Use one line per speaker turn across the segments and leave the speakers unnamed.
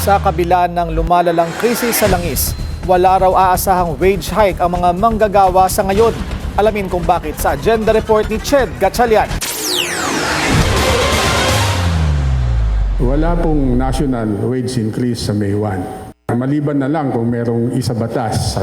Sa kabila ng lumalalang krisis sa langis, wala raw aasahang wage hike ang mga manggagawa sa ngayon. Alamin kung bakit sa Agenda Report ni Ched Gatchalian.
Wala pong national wage increase sa May 1. Maliban na lang kung merong isa batas,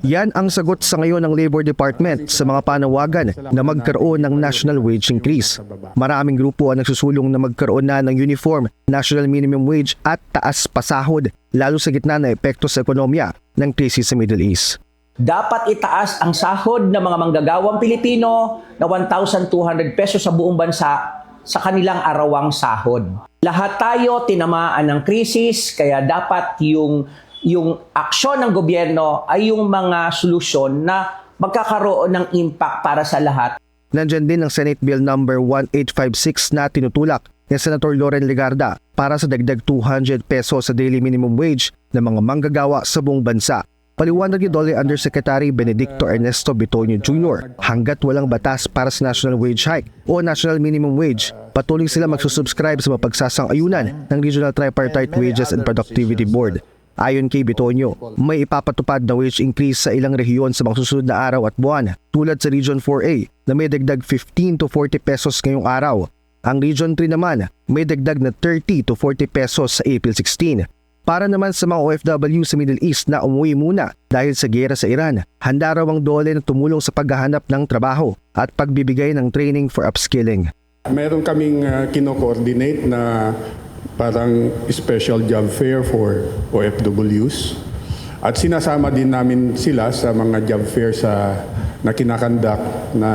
Yan ang sagot sa ngayon ng Labor Department sa mga panawagan na magkaroon ng national wage increase. Maraming grupo ang nagsusulong na magkaroon na ng uniform, national minimum wage at taas pasahod, lalo sa gitna ng epekto sa ekonomiya ng krisis sa Middle East.
Dapat itaas ang sahod ng mga manggagawang Pilipino na 1,200 pesos sa buong bansa sa kanilang arawang sahod. Lahat tayo tinamaan ng krisis, kaya dapat yung aksyon ng gobyerno ay yung mga solusyon na magkakaroon ng impact para sa lahat.
Nandyan din ang Senate Bill number 1856 na tinutulak ni Senator Loren Legarda para sa dagdag 200 pesos sa daily minimum wage ng mga manggagawa sa buong bansa. Paliwanag ni DOLE Undersecretary Benedicto Ernesto Bitonio Jr., hanggat walang batas para sa national wage hike o national minimum wage, patuloy sila magsusubscribe sa mapagsasang-ayunan ng Regional Tripartite Wages and Productivity Board. Ayon kay Bitonio, may ipapatupad na wage increase sa ilang rehiyon sa mga susunod na araw at buwan, tulad sa Region 4A na may dagdag 15 to 40 pesos ngayong araw. Ang Region 3 naman may dagdag na 30 to 40 pesos sa April 16. Para naman sa mga OFW sa Middle East na umuwi muna dahil sa giyera sa Iran, handa raw ang DOLE na tumulong sa paghahanap ng trabaho at pagbibigay ng training for upskilling.
Meron kaming kino-coordinate na parang special job fair for OFWs. At sinasama din namin sila sa mga job fair na kinakandak na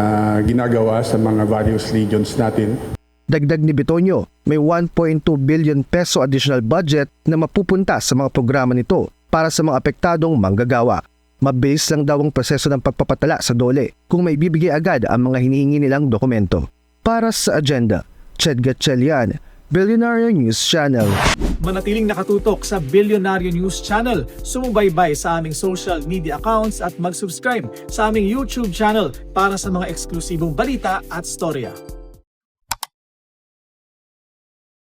ginagawa sa mga various regions natin.
Dagdag ni Bitonio, may 1.2 billion peso additional budget na mapupunta sa mga programa nito para sa mga apektadong manggagawa. Mabilis lang daw ang proseso ng pagpapatala sa DOLE kung may bibigay agad ang mga hinihingi nilang dokumento. Para sa Agenda, Ched Gatchalian, Billionaire News Channel.
Manatiling nakatutok sa Billionaire News Channel. Sumubaybay sa aming social media accounts at mag-subscribe sa aming YouTube channel para sa mga eksklusibong balita at storya.